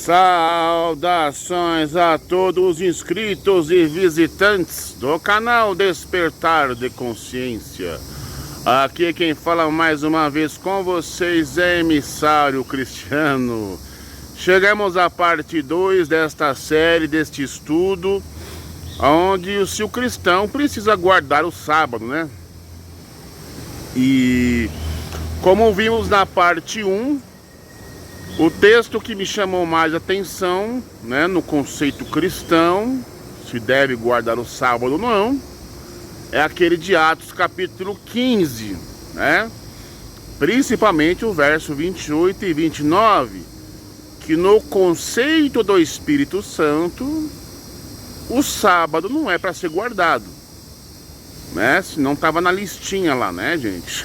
Saudações a todos os inscritos e visitantes do canal Despertar de Consciência. Aqui quem fala mais uma vez com vocês é Emissário Cristiano. Chegamos à parte 2 desta série, deste estudo, onde se o cristão precisa guardar o sábado, né? E como vimos na parte 1, o texto que me chamou mais atenção, né, no conceito cristão, se deve guardar o sábado ou não, é aquele de Atos capítulo 15, né? Principalmente o verso 28 e 29, que no conceito do Espírito Santo, o sábado não é para ser guardado, né? Senão tava na listinha lá, né, gente?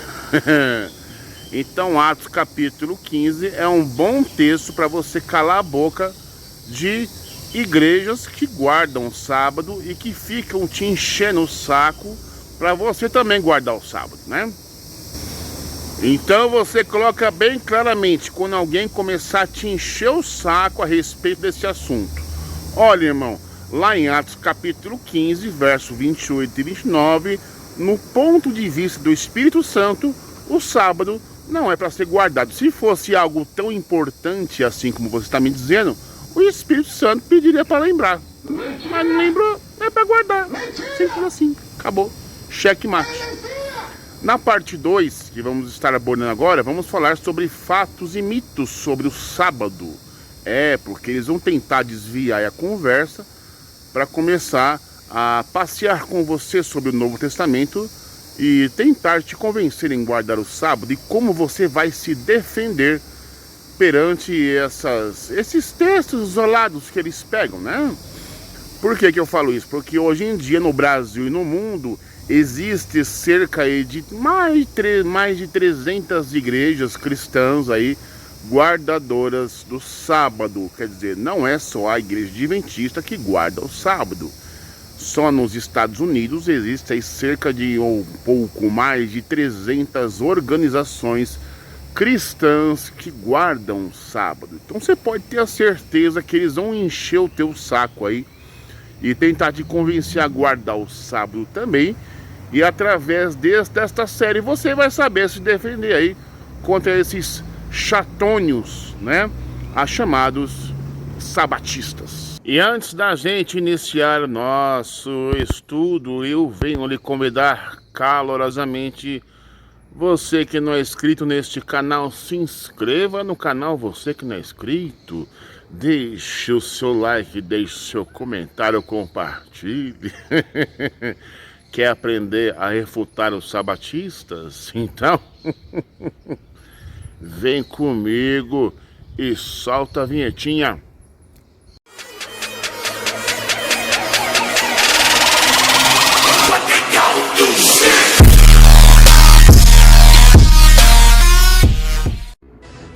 Então Atos capítulo 15 é um bom texto para você calar a boca de igrejas que guardam o sábado e que ficam te enchendo o saco para você também guardar o sábado, né? Então você coloca bem claramente quando alguém começar a te encher o saco a respeito desse assunto. Olha, irmão, lá em Atos capítulo 15, verso 28 e 29, no ponto de vista do Espírito Santo, o sábado não é para ser guardado. Se fosse algo tão importante assim como você está me dizendo, o Espírito Santo pediria para lembrar. Mas não lembrou, é para guardar. Simples assim, acabou. Checkmate. Na parte 2, que vamos estar abordando agora, vamos falar sobre fatos e mitos sobre o sábado. Porque eles vão tentar desviar a conversa para começar a passear com você sobre o Novo Testamento e tentar te convencer em guardar o sábado e como você vai se defender perante esses textos isolados que eles pegam, né? Por que eu falo isso? Porque hoje em dia no Brasil e no mundo existe cerca de mais de 300 igrejas cristãs aí guardadoras do sábado. Quer dizer, não é só a igreja adventista que guarda o sábado. Só nos Estados Unidos existem cerca de um pouco mais de 300 organizações cristãs que guardam o sábado. Então você pode ter a certeza que eles vão encher o teu saco aí e tentar te convencer a guardar o sábado também. E através desta série você vai saber se defender aí contra esses chatônios, né? As chamados sabatistas. E antes da gente iniciar nosso estudo, eu venho lhe convidar calorosamente você que não é inscrito neste canal, se inscreva no canal. Você que não é inscrito, deixe o seu like, deixe o seu comentário, compartilhe. Quer aprender a refutar os sabatistas? Então, vem comigo e solta a vinhetinha.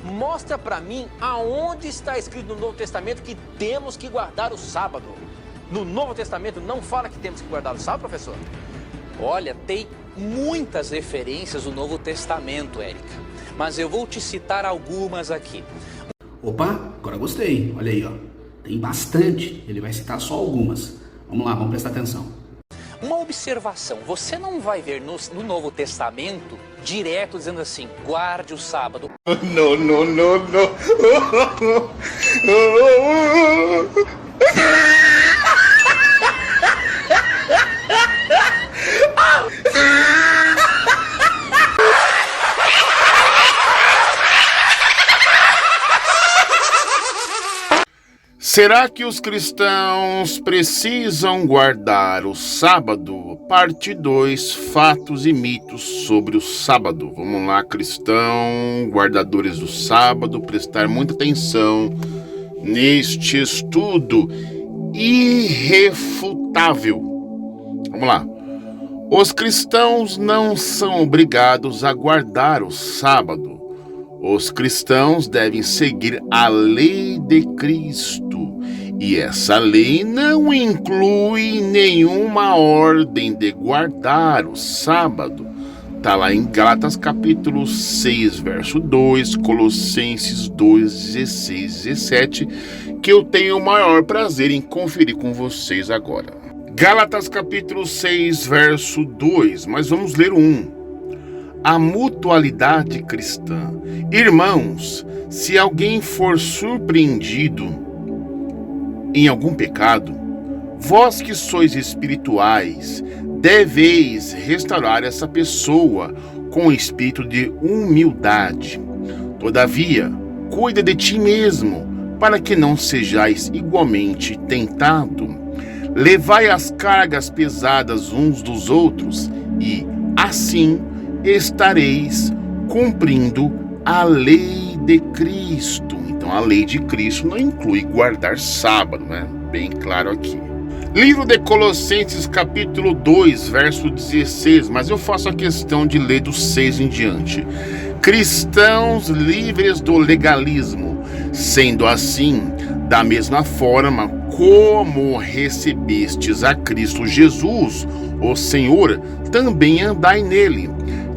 Mostra pra mim aonde está escrito no Novo Testamento que temos que guardar o sábado. No Novo Testamento não fala que temos que guardar o sábado, professor? Olha, tem muitas referências no Novo Testamento, Érica. Mas eu vou te citar algumas aqui. Opa, agora gostei. Olha aí, ó. Tem bastante. Ele vai citar só algumas. Vamos lá, vamos prestar atenção. Uma observação, você não vai ver no Novo Testamento direto dizendo assim, guarde o sábado. No, no, no, no. Será que os cristãos precisam guardar o sábado? Parte 2, fatos e mitos sobre o sábado. Vamos lá, cristão, guardadores do sábado, prestar muita atenção neste estudo irrefutável. Vamos lá. Os cristãos não são obrigados a guardar o sábado. Os cristãos devem seguir a lei de Cristo. E essa lei não inclui nenhuma ordem de guardar o sábado. Tá lá em Gálatas capítulo 6, verso 2, Colossenses 2, 16, 17, que eu tenho o maior prazer em conferir com vocês agora. Gálatas capítulo 6, verso 2, mas vamos ler a mutualidade cristã. Irmãos, se alguém for surpreendido em algum pecado, vós que sois espirituais, deveis restaurar essa pessoa com espírito de humildade. Todavia, cuida de ti mesmo, para que não sejais igualmente tentado. Levai as cargas pesadas uns dos outros e, assim, estareis cumprindo a lei de Cristo. Então, a lei de Cristo não inclui guardar sábado, né? Bem claro aqui. Livro de Colossenses, capítulo 2, verso 16, mas eu faço a questão de ler do 6 em diante. Cristãos livres do legalismo, sendo assim, da mesma forma como recebestes a Cristo Jesus, o Senhor, também andai nele,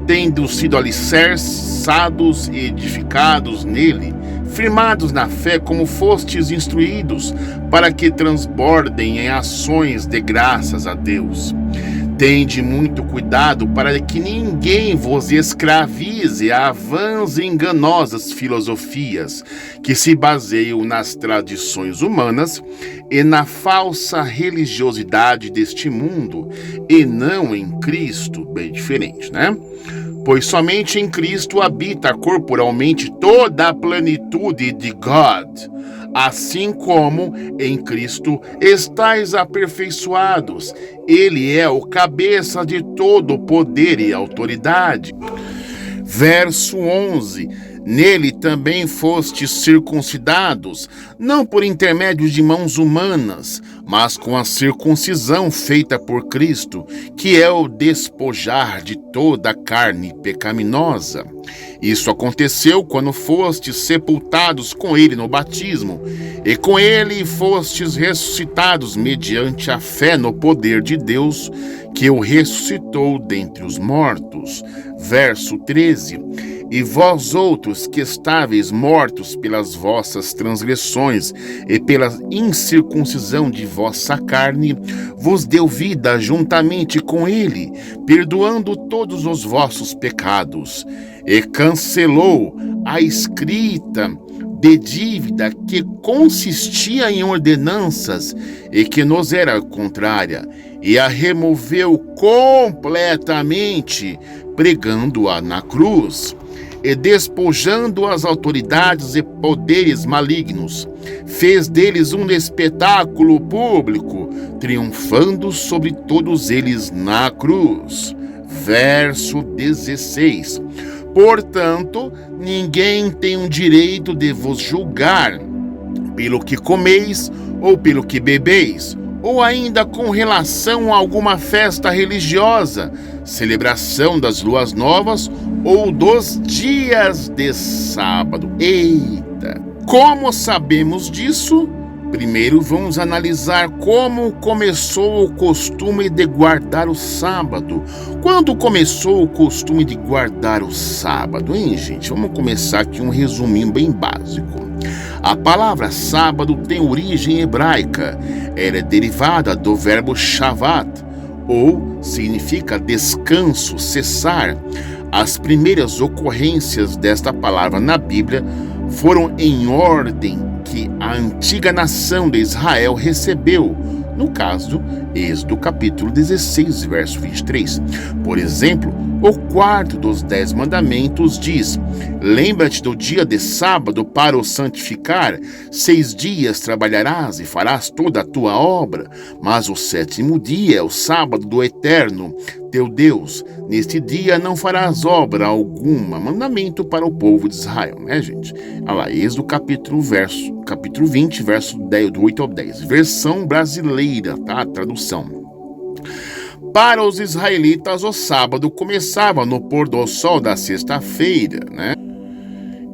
tendo sido alicerçados e edificados nele, firmados na fé como fostes instruídos, para que transbordem em ações de graças a Deus. Tende muito cuidado para que ninguém vos escravize a vãs e enganosas filosofias que se baseiam nas tradições humanas e na falsa religiosidade deste mundo, e não em Cristo. Bem diferente, né? Pois somente em Cristo habita corporalmente toda a plenitude de God, assim como em Cristo estáis aperfeiçoados. Ele é o cabeça de todo o poder e autoridade. Verso 11. Nele também fostes circuncidados, não por intermédio de mãos humanas, mas com a circuncisão feita por Cristo, que é o despojar de toda a carne pecaminosa. Isso aconteceu quando fostes sepultados com ele no batismo, e com ele fostes ressuscitados mediante a fé no poder de Deus, que o ressuscitou dentre os mortos. Verso 13. E vós outros que estáveis mortos pelas vossas transgressões e pela incircuncisão de vossa carne, vos deu vida juntamente com ele, perdoando todos os vossos pecados, e cancelou a escrita de dívida que consistia em ordenanças e que nos era contrária, e a removeu completamente, pregando-a na cruz, e despojando as autoridades e poderes malignos, fez deles um espetáculo público, triunfando sobre todos eles na cruz. Verso 16. Portanto, ninguém tem o direito de vos julgar pelo que comeis ou pelo que bebeis, ou ainda com relação a alguma festa religiosa, celebração das luas novas ou dos dias de sábado. Eita! Como sabemos disso? Primeiro vamos analisar como começou o costume de guardar o sábado. Quando começou o costume de guardar o sábado, hein, gente? Vamos começar aqui um resuminho bem básico. A palavra sábado tem origem hebraica. Ela é derivada do verbo shavat, ou significa descanso, cessar. As primeiras ocorrências desta palavra na Bíblia foram em ordem que a antiga nação de Israel recebeu. No caso, Êxodo capítulo 16, verso 23. Por exemplo, o quarto dos 10 mandamentos diz: lembra-te do dia de sábado para o santificar. 6 dias trabalharás e farás toda a tua obra, mas o 7º dia é o sábado do Eterno, teu Deus. Neste dia não farás obra alguma. Mandamento para o povo de Israel, né, gente? Olha lá, Êxodo capítulo 20, verso 10, do 8 ao 10. Versão brasileira, tá? Tradução. Para os israelitas, o sábado começava no pôr do sol da sexta-feira, né?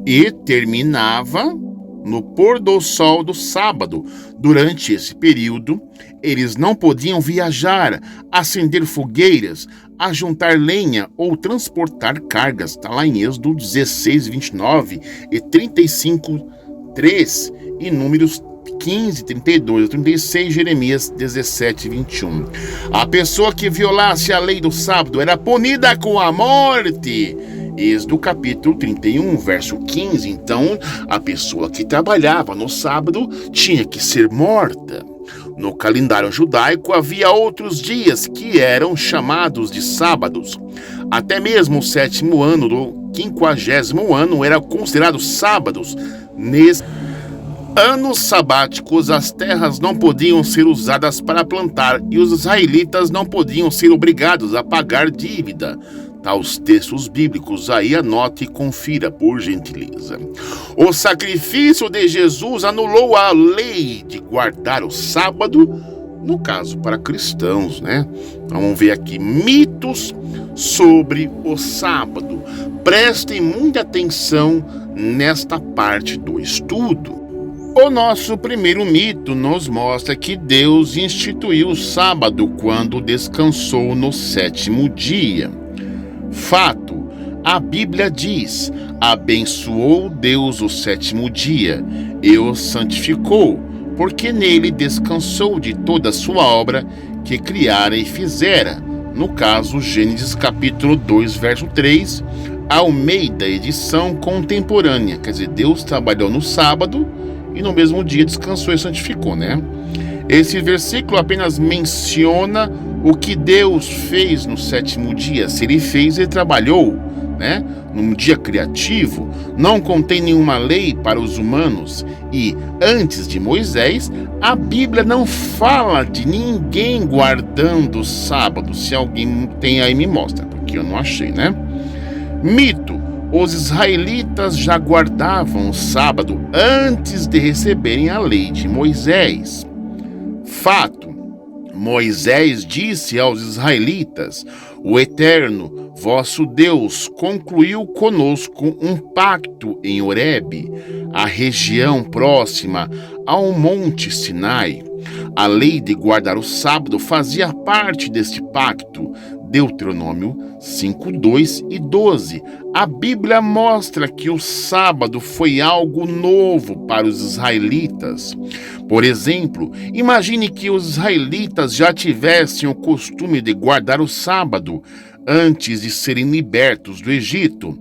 E terminava no pôr do sol do sábado. Durante esse período, eles não podiam viajar, acender fogueiras, ajuntar lenha ou transportar cargas. Está lá em Êxodo 16, 29 e 35, 3 e Números 15, 32 a 36, Jeremias 17, 21. A pessoa que violasse a lei do sábado era punida com a morte. Êxodo capítulo 31, verso 15. Então, a pessoa que trabalhava no sábado tinha que ser morta. No calendário judaico havia outros dias que eram chamados de sábados. Até mesmo o 7º ano do 50º ano era considerado sábados. Nesses anos sabáticos, as terras não podiam ser usadas para plantar e os israelitas não podiam ser obrigados a pagar dívida. Tá os textos bíblicos aí, anote e confira, por gentileza. O sacrifício de Jesus anulou a lei de guardar o sábado, no caso para cristãos, né? Vamos ver aqui mitos sobre o sábado. Prestem muita atenção nesta parte do estudo. O nosso primeiro mito nos mostra que Deus instituiu o sábado quando descansou no 7º dia. Fato, a Bíblia diz: abençoou Deus o 7º dia e o santificou, porque nele descansou de toda a sua obra que criara e fizera. No caso, Gênesis capítulo 2, verso 3, Almeida, edição contemporânea. Quer dizer, Deus trabalhou no sábado e no mesmo dia descansou e santificou, né? Esse versículo apenas menciona o que Deus fez no 7º dia. Se ele fez, ele trabalhou, né? Num dia criativo, não contém nenhuma lei para os humanos. E, antes de Moisés, a Bíblia não fala de ninguém guardando o sábado. Se alguém tem aí, me mostra, porque eu não achei, né? Mito: os israelitas já guardavam o sábado antes de receberem a lei de Moisés. Fato: Moisés disse aos israelitas: o Eterno, vosso Deus, concluiu conosco um pacto em Horebe, a região próxima ao Monte Sinai. A lei de guardar o sábado fazia parte deste pacto. Deuteronômio 5, 2 e 12. A Bíblia mostra que o sábado foi algo novo para os israelitas. Por exemplo, imagine que os israelitas já tivessem o costume de guardar o sábado antes de serem libertos do Egito.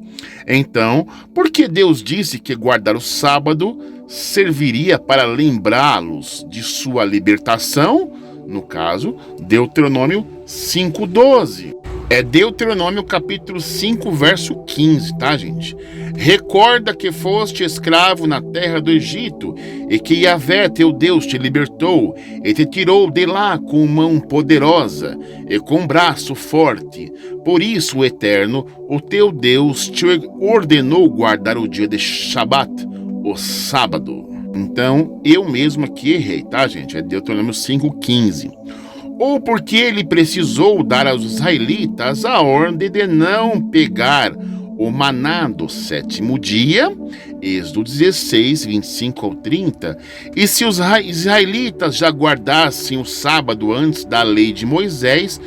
Então, por que Deus disse que guardar o sábado serviria para lembrá-los de sua libertação? No caso, Deuteronômio 5:12. É Deuteronômio capítulo 5, verso 15, tá, gente? Recorda que foste escravo na terra do Egito, e que Yahvé, teu Deus, te libertou, e te tirou de lá com mão poderosa, e com braço forte. Por isso o Eterno, o teu Deus, te ordenou guardar o dia de Shabat, o sábado. Então, eu mesmo aqui errei, tá, gente? É Deuteronômio 5:15. Ou porque ele precisou dar aos israelitas a ordem de não pegar o maná do 7º dia, Êxodo 16, 25 ao 30. E se os israelitas já guardassem o sábado antes da lei de Moisés,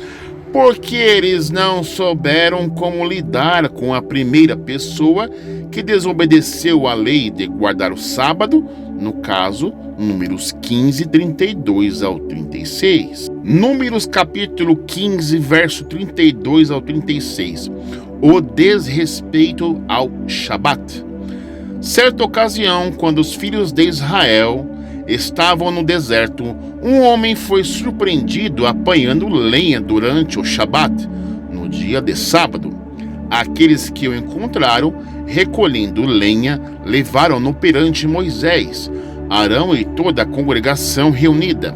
porque eles não souberam como lidar com a primeira pessoa que desobedeceu a lei de guardar o sábado, no caso, Números 15, 32 ao 36. Números capítulo 15, verso 32 ao 36. O desrespeito ao Shabat. Certa ocasião, quando os filhos de Israel estavam no deserto, um homem foi surpreendido apanhando lenha durante o Shabat, no dia de sábado. Aqueles que o encontraram recolhendo lenha levaram-no perante Moisés, Arão e toda a congregação reunida.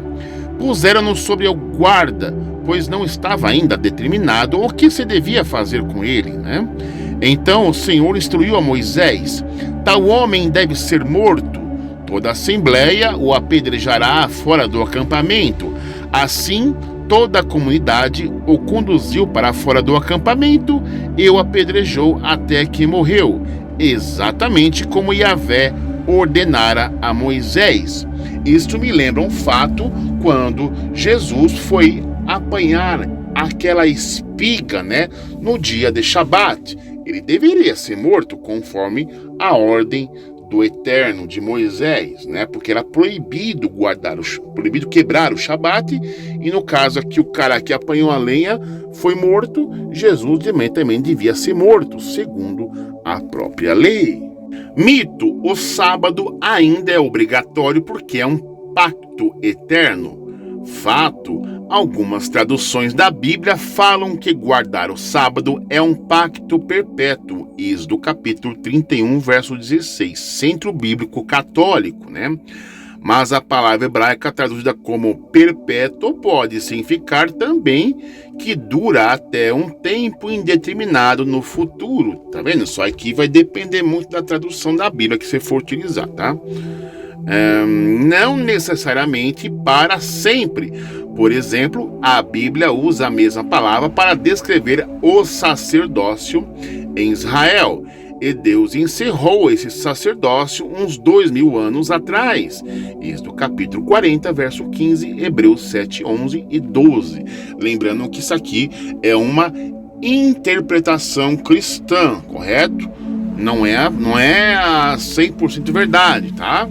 Puseram-no sobre o guarda, pois não estava ainda determinado o que se devia fazer com ele, né? Então o Senhor instruiu a Moisés: tal homem deve ser morto. Toda a assembleia o apedrejará fora do acampamento. Assim, toda a comunidade o conduziu para fora do acampamento e o apedrejou até que morreu, exatamente como Yahvé ordenara a Moisés. Isto me lembra um fato quando Jesus foi apanhar aquela espiga, né, no dia de Shabat. Ele deveria ser morto conforme a ordem do Eterno de Moisés, né, porque era proibido proibido quebrar o Shabat, e no caso aqui o cara que apanhou a lenha foi morto, Jesus também devia ser morto, segundo a própria lei. Mito: o sábado ainda é obrigatório porque é um pacto eterno. Fato: algumas traduções da Bíblia falam que guardar o sábado é um pacto perpétuo. Êxodo capítulo 31, verso 16, centro bíblico católico, né? Mas a palavra hebraica traduzida como perpétuo pode significar também que dura até um tempo indeterminado no futuro. Tá vendo? Só aqui vai depender muito da tradução da Bíblia que você for utilizar, tá? Não necessariamente para sempre. Por exemplo, a Bíblia usa a mesma palavra para descrever o sacerdócio em Israel, e Deus encerrou esse sacerdócio uns 2000 anos atrás. Êxodo capítulo 40, verso 15, Hebreus 7, 11 e 12. Lembrando que isso aqui é uma interpretação cristã, correto? Não é a 100% verdade, tá?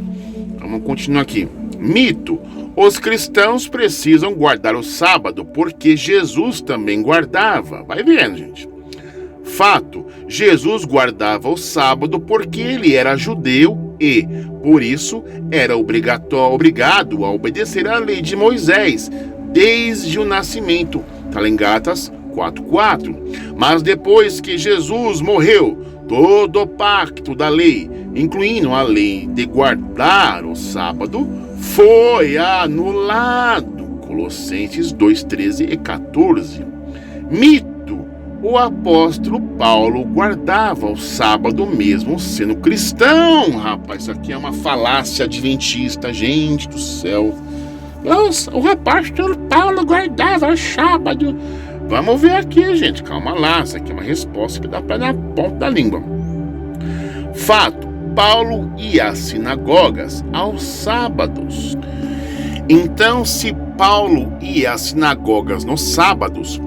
Vamos continuar aqui. Mito: os cristãos precisam guardar o sábado porque Jesus também guardava. Vai vendo, gente. Fato: Jesus guardava o sábado porque ele era judeu e, por isso, era obrigado a obedecer à lei de Moisés desde o nascimento. Está lá em Gálatas 4:4. Mas depois que Jesus morreu, todo o pacto da lei, incluindo a lei de guardar o sábado, foi anulado. Colossenses 2:13 e 14. Mito: o apóstolo Paulo guardava o sábado mesmo sendo cristão. Rapaz, isso aqui é uma falácia adventista, gente do céu. Nossa, o apóstolo Paulo guardava o sábado. Vamos ver aqui, gente, calma lá. Isso aqui é uma resposta que dá para dar na ponta da língua. Fato: Paulo ia às sinagogas aos sábados. Então, se Paulo ia às sinagogas nos sábados,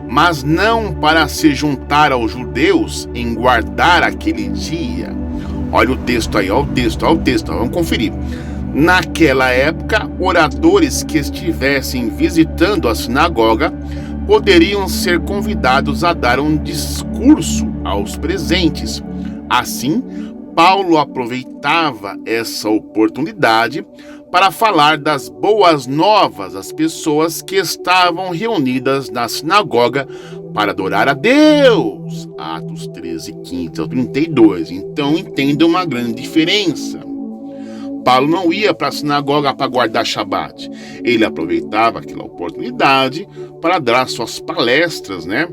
mas não para se juntar aos judeus em guardar aquele dia. Olha o texto aí, olha o texto, vamos conferir. Naquela época, oradores que estivessem visitando a sinagoga poderiam ser convidados a dar um discurso aos presentes. Assim, Paulo aproveitava essa oportunidade para falar das boas novas às pessoas que estavam reunidas na sinagoga para adorar a Deus. Atos 13, 15 ao 32. Então entenda uma grande diferença. Paulo não ia para a sinagoga para guardar Shabat. Ele aproveitava aquela oportunidade para dar suas palestras, né?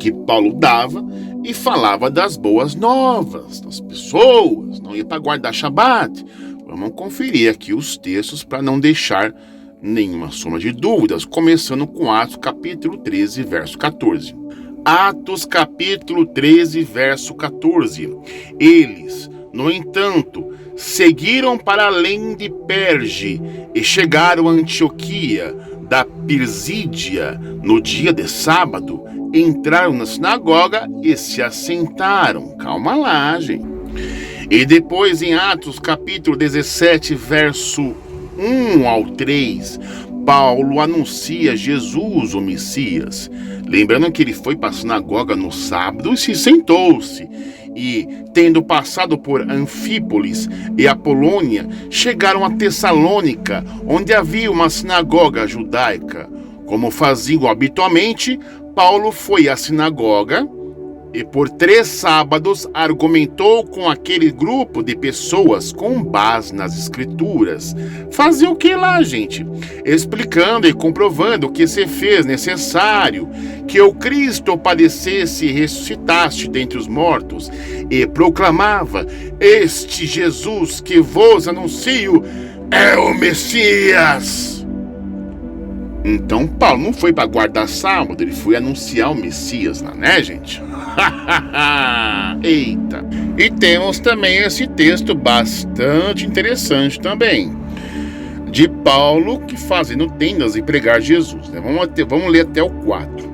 Que Paulo dava e falava das boas novas das pessoas. Não ia para guardar Shabat. Vamos conferir aqui os textos para não deixar nenhuma soma de dúvidas, começando com Atos capítulo 13, verso 14. Atos capítulo 13, verso 14. Eles, no entanto, seguiram para além de Perge e chegaram a Antioquia da Pisídia no dia de sábado, entraram na sinagoga e se assentaram. Calma lá, gente. E depois em Atos capítulo 17, verso 1 ao 3, Paulo anuncia Jesus, o Messias. Lembrando que ele foi para a sinagoga no sábado e se sentou-se. E, tendo passado por Anfípolis e Apolônia, chegaram a Tessalônica, onde havia uma sinagoga judaica. Como faziam habitualmente, Paulo foi à sinagoga e por 3 sábados argumentou com aquele grupo de pessoas com base nas escrituras. Fazia o que lá, gente? Explicando e comprovando que se fez necessário que o Cristo padecesse e ressuscitasse dentre os mortos, e proclamava: este Jesus que vos anuncio é o Messias. Então Paulo não foi para guardar sábado, ele foi anunciar o Messias lá, né, gente? Eita! E temos também esse texto bastante interessante também, de Paulo que fazendo tendas e pregar Jesus, né? Vamos ler até o 4.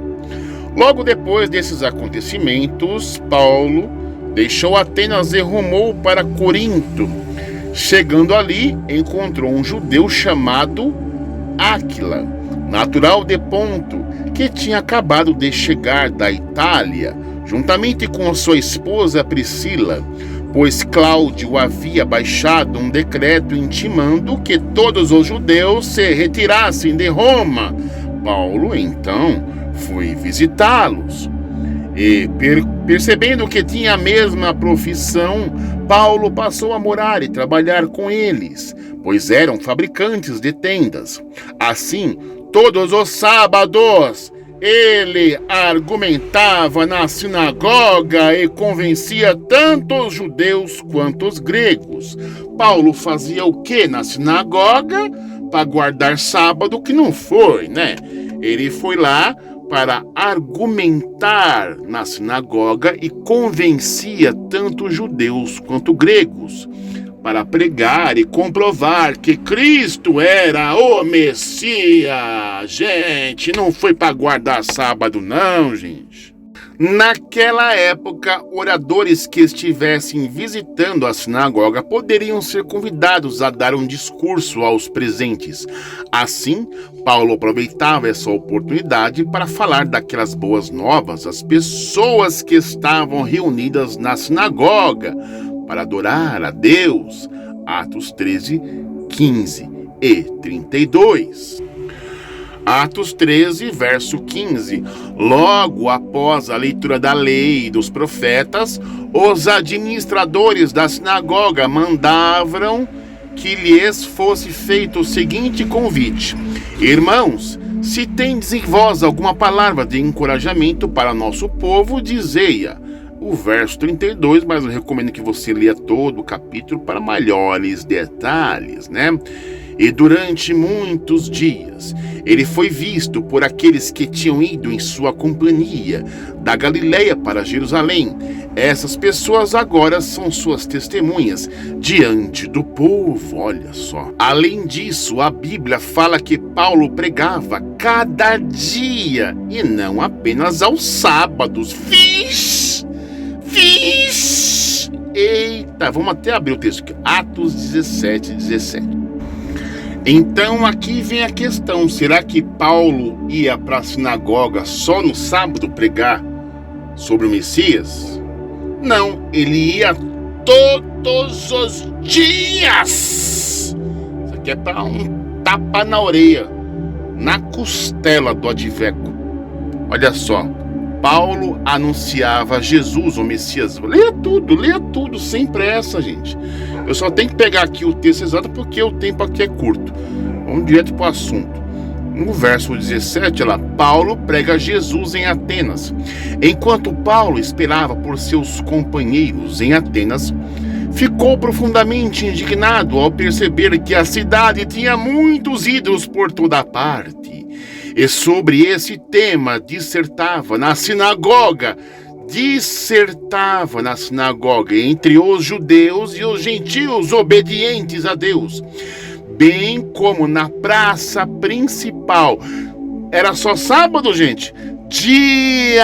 Logo depois desses acontecimentos, Paulo deixou Atenas e rumou para Corinto. Chegando ali, encontrou um judeu chamado Áquila, natural de Ponto, que tinha acabado de chegar da Itália, juntamente com sua esposa Priscila, pois Cláudio havia baixado um decreto intimando que todos os judeus se retirassem de Roma. Paulo, então, foi visitá-los. E, percebendo que tinha a mesma profissão, Paulo passou a morar e trabalhar com eles, pois eram fabricantes de tendas. Assim, todos os sábados, ele argumentava na sinagoga e convencia tanto os judeus quanto os gregos. Paulo fazia o que na sinagoga? Para guardar sábado, que não foi, né? Ele foi lá para argumentar na sinagoga e convencia tanto judeus quanto gregos, para pregar e comprovar que Cristo era o Messias. Gente, não foi para guardar sábado não, gente. Naquela época, oradores que estivessem visitando a sinagoga poderiam ser convidados a dar um discurso aos presentes. Assim, Paulo aproveitava essa oportunidade para falar daquelas boas novas às pessoas que estavam reunidas na sinagoga para adorar a Deus. Atos 13, 15 e 32. Atos 13, verso 15. Logo após a leitura da lei e dos profetas, os administradores da sinagoga mandavam que lhes fosse feito o seguinte convite: Irmãos, se tendes em vós alguma palavra de encorajamento para nosso povo, dizei-a. O verso 32, mas eu recomendo que você leia todo o capítulo para maiores detalhes, né? E durante muitos dias, ele foi visto por aqueles que tinham ido em sua companhia, da Galileia para Jerusalém. Essas pessoas agora são suas testemunhas diante do povo, olha só. Além disso, a Bíblia fala que Paulo pregava cada dia e não apenas aos sábados. Fiz! Eita, vamos até abrir o texto aqui. Atos 17, 17. Então aqui vem a questão, será que Paulo ia para a sinagoga só no sábado pregar sobre o Messias? Não, ele ia todos os dias. Isso aqui é para um tapa na orelha, na costela do adveco. Olha só, Paulo anunciava Jesus, o Messias. Leia tudo, sem pressa, gente. Eu só tenho que pegar aqui o texto exato porque o tempo aqui é curto. Vamos direto para o assunto. No verso 17, lá, Paulo prega Jesus em Atenas. Enquanto Paulo esperava por seus companheiros em Atenas, ficou profundamente indignado ao perceber que a cidade tinha muitos ídolos por toda parte. E sobre esse tema dissertava na sinagoga entre os judeus e os gentios obedientes a Deus, bem como na praça principal. Era só sábado, gente? Diariamente,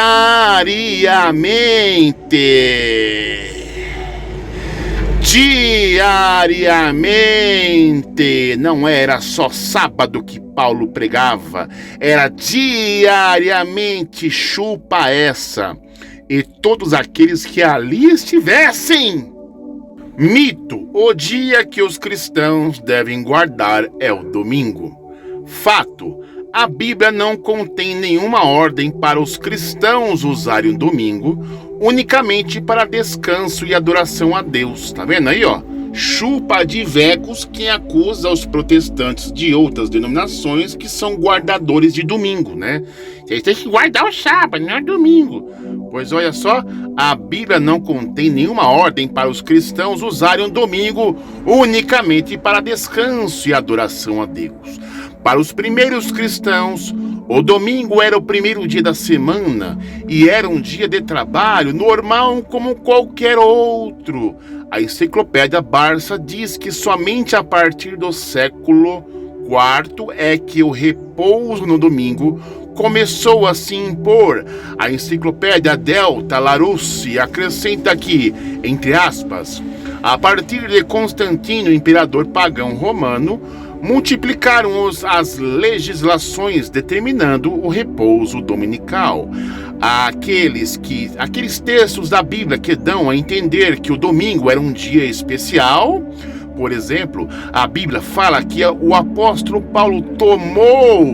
não era só sábado que Paulo pregava, era diariamente, chupa essa, e todos aqueles que ali estivessem. Mito: o dia que os cristãos devem guardar é o domingo. Fato: a Bíblia não contém nenhuma ordem para os cristãos usarem o domingo unicamente para descanso e adoração a Deus. Tá vendo aí, ó? Chupa de vecos quem acusa os protestantes de outras denominações que são guardadores de domingo, né? Vocês têm que guardar o sábado, não é domingo. Pois olha só, a Bíblia não contém nenhuma ordem para os cristãos usarem o domingo unicamente para descanso e adoração a Deus. Para os primeiros cristãos, o domingo era o primeiro dia da semana e era um dia de trabalho normal como qualquer outro. A enciclopédia Barça diz que somente a partir do século IV é que o repouso no domingo começou a se impor. A enciclopédia Delta Larousse acrescenta aqui, entre aspas, a partir de Constantino, imperador pagão romano, multiplicaram as legislações determinando o repouso dominical. Aqueles textos da Bíblia que dão a entender que o domingo era um dia especial. Por exemplo, a Bíblia fala que o apóstolo Paulo tomou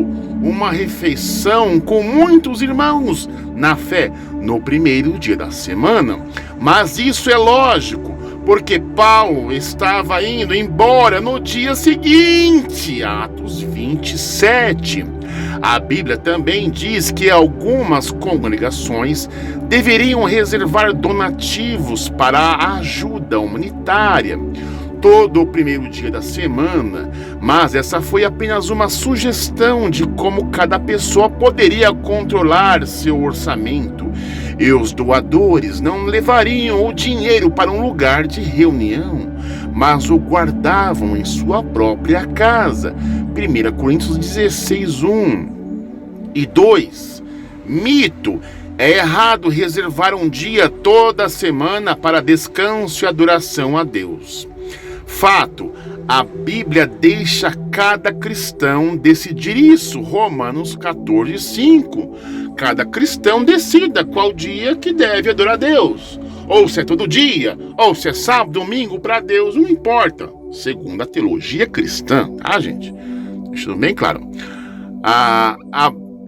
uma refeição com muitos irmãos na fé no primeiro dia da semana. Mas isso é lógico, porque Paulo estava indo embora no dia seguinte, Atos 27. A Bíblia também diz que algumas congregações deveriam reservar donativos para a ajuda humanitária todo o primeiro dia da semana, mas essa foi apenas uma sugestão de como cada pessoa poderia controlar seu orçamento. E os doadores não levariam o dinheiro para um lugar de reunião, mas o guardavam em sua própria casa. 1 Coríntios 16, 1 e 2. Mito. É errado reservar um dia toda semana para descanso e adoração a Deus. Fato, a Bíblia deixa cada cristão decidir isso. Romanos 14, 5. Cada cristão decida qual dia que deve adorar a Deus. Ou se é todo dia, ou se é sábado, domingo, para Deus, não importa. Segundo a teologia cristã, tá, gente? Deixando bem claro. A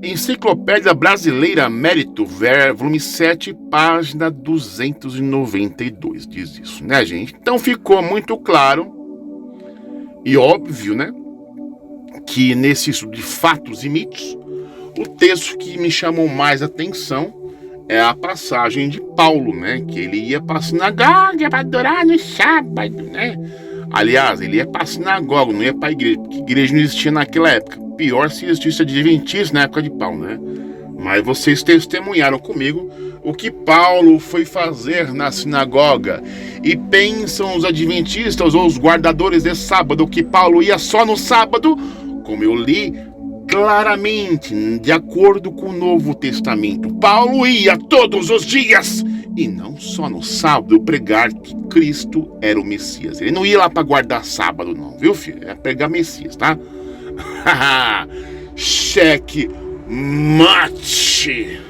Enciclopédia Brasileira Mérito, volume 7, página 292, diz isso, né, gente? Então ficou muito claro e óbvio, né, que nesse estudo de fatos e mitos, o texto que me chamou mais atenção é a passagem de Paulo, né, que ele ia para a sinagoga para adorar no sábado, né? Aliás, ele ia para a sinagoga, não ia para a igreja, porque a igreja não existia naquela época. Pior se existisse adventista na época de Paulo, né? Mas vocês testemunharam comigo o que Paulo foi fazer na sinagoga. E pensam os adventistas ou os guardadores de sábado que Paulo ia só no sábado, como eu li claramente, de acordo com o Novo Testamento. Paulo ia todos os dias, e não só no sábado, pregar que Cristo era o Messias. Ele não ia lá para guardar sábado, não, viu, filho? É pregar Messias, tá? Cheque mate.